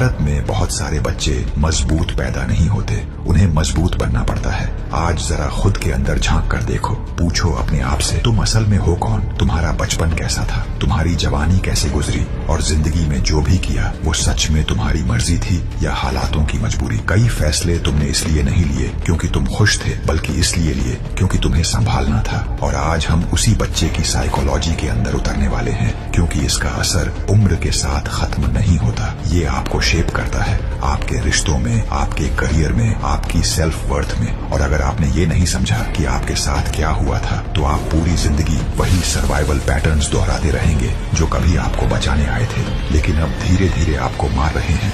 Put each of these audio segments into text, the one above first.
भारत में बहुत सारे बच्चे मजबूत पैदा नहीं होते, उन्हें मजबूत बनना पड़ता है। आज जरा खुद के अंदर झांक कर देखो, पूछो अपने आप से, तुम असल में हो कौन? तुम्हारा बचपन कैसा था? तुम्हारी जवानी कैसे गुजरी? और जिंदगी में जो भी किया वो सच में तुम्हारी मर्जी थी या हालातों की मजबूरी? कई फैसले तुमने इसलिए नहीं लिए क्योंकि तुम खुश थे, बल्कि इसलिए लिए क्योंकि तुम्हें संभालना था। और आज हम उसी बच्चे की साइकोलॉजी के अंदर उतरने वाले हैं, क्योंकि इसका असर उम्र के साथ खत्म नहीं होता। ये आपको शेप करता है, आपके रिश्तों में, आपके करियर में, आपकी सेल्फ वर्थ में। और अगर आपने ये नहीं समझा कि आपके साथ क्या हुआ था, तो आप पूरी जिंदगी वही सर्वाइवल पैटर्न्स दोहराते रहेंगे जो कभी आपको बचाने आए थे, लेकिन अब धीरे धीरे आपको मार रहे हैं।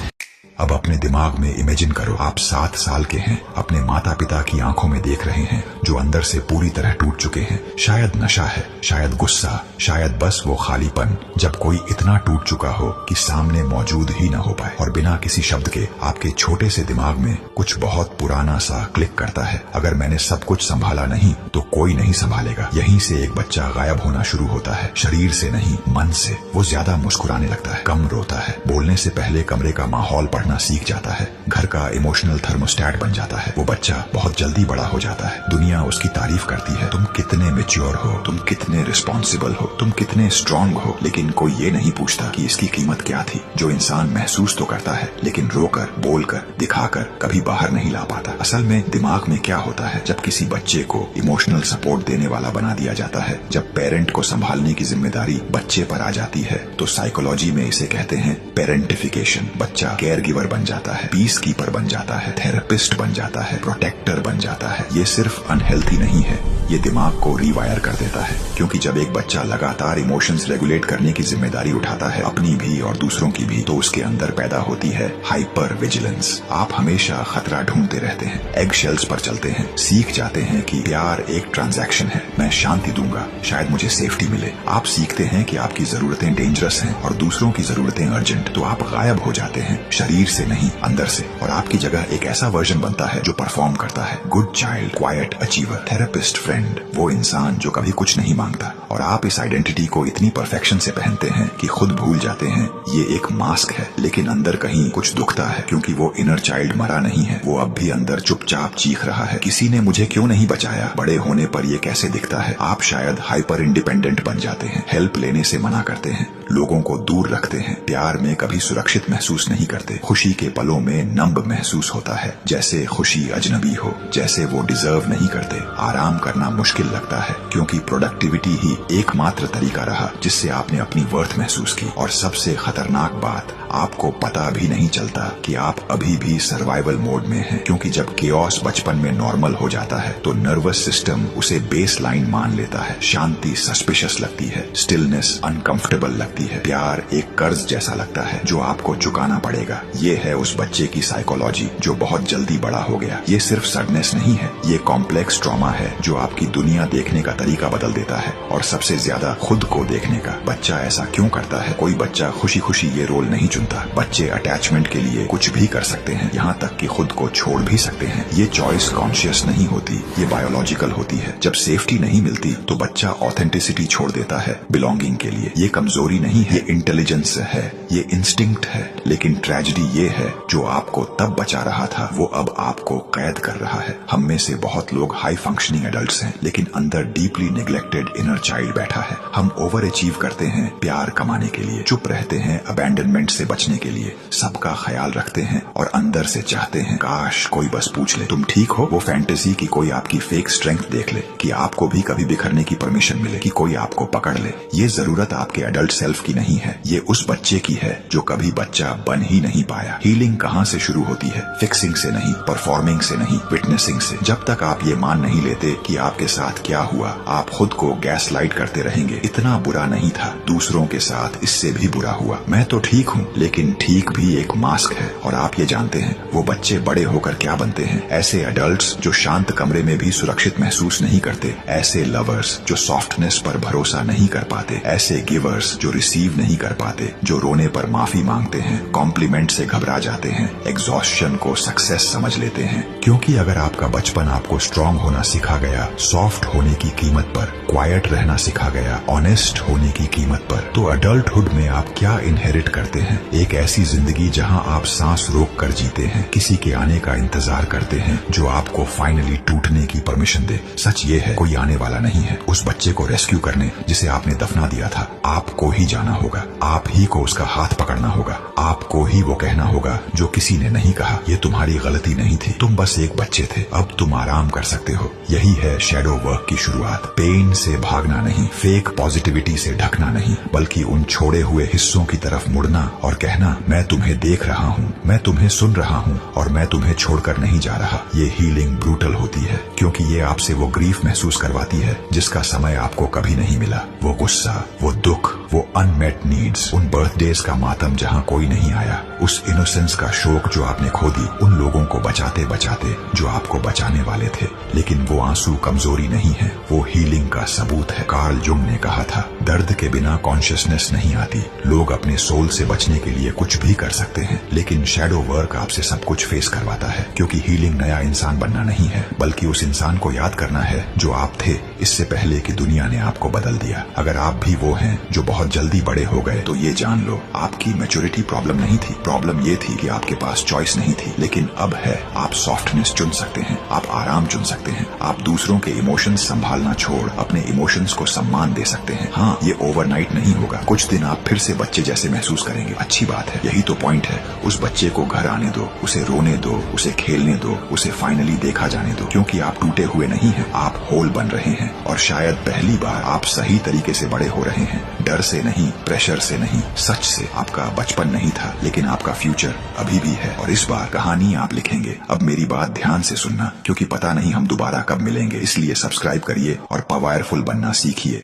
अब अपने दिमाग में इमेजिन करो, आप 7 साल के हैं, अपने माता पिता की आंखों में देख रहे हैं जो अंदर से पूरी तरह टूट चुके हैं। शायद नशा है, शायद गुस्सा, शायद बस वो खालीपन, जब कोई इतना टूट चुका हो कि सामने मौजूद ही न हो पाए। और बिना किसी शब्द के आपके छोटे से दिमाग में कुछ बहुत पुराना सा क्लिक करता है, अगर मैंने सब कुछ संभाला नहीं तो कोई नहीं संभालेगा। यहीं से एक बच्चा गायब होना शुरू होता है, शरीर से नहीं, मन से। वो ज्यादा मुस्कुराने लगता है, कम रोता है, बोलने से पहले कमरे का माहौल पढ़ना सीख जाता है, घर का इमोशनल थर्मोस्टेट बन जाता है। वो बच्चा बहुत जल्दी बड़ा हो जाता है, दुनिया उसकी तारीफ करती है, तुम कितने मैच्योर हो, तुम कितने रिस्पॉन्सिबल हो, तुम कितने स्ट्रांग हो। लेकिन कोई ये नहीं पूछता कि इसकी कीमत क्या थी। जो इंसान महसूस तो करता है, लेकिन रोकर, बोलकर, दिखाकर कभी बाहर नहीं ला पाता। असल में दिमाग में क्या होता है, जब किसी बच्चे को इमोशनल सपोर्ट देने वाला बना दिया जाता है, जब पेरेंट को संभालने की जिम्मेदारी बच्चे पर आ जाती है, तो साइकोलॉजी में इसे कहते हैं पेरेंटिफिकेशन। बच्चा केयर गिवर बन जाता है, पीस कीपर बन जाता है, थेरेपिस्ट बन जाता है, प्रोटेक्टर बन जाता है। ये सिर्फ अनहेल्थी नहीं है, ये दिमाग को रीवायर कर देता है। क्योंकि जब एक बच्चा लगातार इमोशंस रेगुलेट करने की जिम्मेदारी उठाता है, अपनी भी और दूसरों की भी, तो उसके अंदर पैदा होती है हाइपर विजिलेंस। आप हमेशा खतरा ढूंढते रहते हैं, एग शेल्स पर चलते हैं, सीख जाते हैं कि प्यार एक ट्रांजैक्शन है, मैं शांति दूंगा, शायद मुझे सेफ्टी मिले। आप सीखते हैं कि आपकी जरूरतें डेंजरस हैं और दूसरों की जरूरतें अर्जेंट, तो आप गायब हो जाते हैं, शरीर से नहीं, अंदर से। और आपकी जगह एक ऐसा वर्जन बनता है जो परफॉर्म करता है, good child, quite achiever, therapist, friend, वो इंसान जो कभी कुछ नहीं मांगता। और आप इस आइडेंटिटी को इतनी परफेक्शन से पहनते हैं कि खुद भूल जाते हैं ये एक मास्क है, लेकिन अंदर कहीं कुछ दुखता है, क्योंकि वो इनर चाइल्ड मरा नहीं है, वो अब भी अंदर चुपचाप चीख रहा है, किसी ने मुझे क्यों नहीं बचाया। बड़े होने पर ये कैसे दिखता है? आप शायद हाइपर इंडिपेंडेंट बन जाते हैं, हेल्प लेने से मना करते हैं, लोगों को दूर रखते हैं, प्यार में कभी सुरक्षित महसूस नहीं करते, खुशी के पलों में नम्ब महसूस होता है, जैसे खुशी अजनबी हो, जैसे वो डिजर्व नहीं करते। आराम करना मुश्किल लगता है, क्योंकि प्रोडक्टिविटी ही एकमात्र तरीका रहा जिससे आपने अपनी वर्थ महसूस की। और सबसे खतरनाक बात, आपको पता भी नहीं चलता कि आप अभी भी सर्वाइवल मोड में हैं, क्योंकि जब केओस बचपन में नॉर्मल हो जाता है तो नर्वस सिस्टम उसे बेस लाइन मान लेता है। शांति सस्पिशियस लगती है, स्टिलनेस अनकंफर्टेबल लगती है, प्यार एक कर्ज जैसा लगता है जो आपको चुकाना पड़ेगा। ये है उस बच्चे की साइकोलॉजी जो बहुत जल्दी बड़ा हो गया। ये सिर्फ सडनेस नहीं है, ये कॉम्प्लेक्स ट्रॉमा है जो आपकी दुनिया देखने का तरीका बदल देता है, और सबसे ज्यादा खुद को देखने का। बच्चा ऐसा क्यों करता है? कोई बच्चा खुशी खुशी ये रोल नहीं चुनता। बच्चे अटैचमेंट के लिए कुछ भी कर सकते हैं, यहाँ तक कि खुद को छोड़ भी सकते हैं। ये चॉइस कॉन्शियस नहीं होती, ये बायोलॉजिकल होती है। जब सेफ्टी नहीं मिलती तो बच्चा ऑथेंटिसिटी छोड़ देता है बिलोंगिंग के लिए। ये कमजोरी नहीं है, ये इंटेलिजेंस है, ये इंस्टिंक्ट है। लेकिन ट्रेजेडी ये है, जो आपको तब बचा रहा था वो अब आपको कैद कर रहा है। हम में से बहुत लोग हाई फंक्शनिंग एडल्ट्स हैं, लेकिन अंदर डीपली नेग्लेक्टेड इनर चाइल्ड बैठा है। हम ओवर अचीव करते हैं प्यार कमाने के लिए, चुप रहते हैं अबैंडनमेंट से बचने के लिए, सबका ख्याल रखते हैं और अंदर से चाहते हैं काश कोई बस पूछ ले तुम ठीक हो। वो फैंटेसी कि कोई आपकी फेक स्ट्रेंथ देख ले, कि आपको भी कभी बिखरने की परमिशन मिले, कि कोई आपको पकड़ ले। ये जरूरत आपके एडल्ट सेल्फ की नहीं है, ये उस बच्चे की है जो कभी बच्चा बन ही नहीं पाया। हीलिंग कहाँ से शुरू होती है? फिक्सिंग से नहीं, परफॉर्मिंग से नहीं, विटनेसिंग से। जब तक आप ये मान नहीं लेते कि आपके साथ क्या हुआ, आप खुद को गैस लाइट करते रहेंगे। इतना बुरा नहीं था, दूसरों के साथ इससे भी बुरा हुआ, मैं तो ठीक हूँ। लेकिन ठीक भी एक मास्क है। और आप ये जानते हैं वो बच्चे बड़े होकर क्या बनते हैं? ऐसे एडल्ट्स जो शांत कमरे में भी सुरक्षित महसूस नहीं करते, ऐसे लवर्स जो सॉफ्टनेस पर भरोसा नहीं कर पाते, ऐसे गिवर्स जो रिसीव नहीं कर पाते, जो रोने पर माफी मांगते हैं, कॉम्प्लीमेंट से घबरा जाते हैं, एग्जॉस्शन को सक्सेस समझ लेते हैं। क्योंकि अगर आपका बचपन आपको स्ट्रांग होना सिखा गया, सॉफ्ट होने की कीमत पर, क्वाइट रहना सिखा गया, ऑनेस्ट होने की कीमत पर, तो अडल्टहुड में आप क्या इनहेरिट करते हैं? एक ऐसी जिंदगी जहां आप सांस रोक कर जीते हैं, किसी के आने का इंतजार करते हैं जो आपको फाइनली टूटने की परमिशन दे। सच ये है, कोई आने वाला नहीं है उस बच्चे को रेस्क्यू करने जिसे आपने दफना दिया था। आपको ही जाना होगा, आप ही को उसका हाथ पकड़ना होगा, आपको ही वो कहना होगा जो किसी ने नहीं कहा। ये तुम्हारी गलती नहीं थी, तुम बस एक बच्चे थे, अब तुम आराम कर सकते हो। यही है शैडो वर्क की शुरुआत। पेन से भागना नहीं, फेक पॉजिटिविटी से ढकना नहीं, बल्कि उन छोड़े हुए हिस्सों की तरफ मुड़ना और कहना, मैं तुम्हें देख रहा हूँ, मैं तुम्हें सुन रहा हूँ और मैं तुम्हें छोड़कर नहीं जा रहा। ये हीलिंग ब्रूटल होती है, क्योंकि ये आपसे वो ग्रीफ महसूस करवाती है जिसका समय आपको कभी नहीं मिला। वो गुस्सा, वो दुख, वो अनमेट नीड्स, उन बर्थडेज का मातम जहाँ कोई नहीं आया, उस इनोसेंस का शोक जो आपने खो दी उन लोगों को बचाते बचाते जो आपको बचाने वाले थे। लेकिन वो आंसू कमजोरी नहीं है, वो हीलिंग का सबूत है। कार्ल जुंग ने कहा था, दर्द के बिना कॉन्शियसनेस नहीं आती। लोग अपने सोल से बचने के लिए कुछ भी कर सकते हैं, लेकिन शैडो वर्क आपसे सब कुछ फेस करवाता है। क्योंकि हीलिंग नया इंसान बनना नहीं है, बल्कि उस इंसान को याद करना है जो आप थे इससे पहले कि दुनिया ने आपको बदल दिया। अगर आप भी वो हैं जो बहुत जल्दी बड़े हो गए, तो ये जान लो, आपकी मैच्योरिटी प्रॉब्लम नहीं थी। प्रॉब्लम ये थी कि आपके पास चॉइस नहीं थी। लेकिन अब है, आप सॉफ्टनेस चुन सकते हैं, आप आराम चुन सकते हैं, आप दूसरों के इमोशंस संभालना छोड़ अपने इमोशंस को सम्मान दे सकते हैं। हाँ, ये ओवरनाइट नहीं होगा, कुछ दिन आप फिर से बच्चे जैसे महसूस करेंगे। अच्छी बात है, यही तो पॉइंट है। उस बच्चे को घर आने दो, उसे रोने दो, उसे खेलने दो, उसे फाइनली देखा जाने दो। क्योंकि आप टूटे हुए नहीं हैं, आप होल बन रहे हैं। और शायद पहली बार आप सही तरीके से बड़े हो रहे हैं। डर से नहीं, प्रेशर से नहीं, सच से। आपका बचपन नहीं था, लेकिन आपका फ्यूचर अभी भी है। और इस बार कहानी आप लिखेंगे। अब मेरी बात ध्यान से सुनना, क्योंकि पता नहीं हम दोबारा कब मिलेंगे। इसलिए सब्सक्राइब करिए और पावरफुल बनना सीखिए।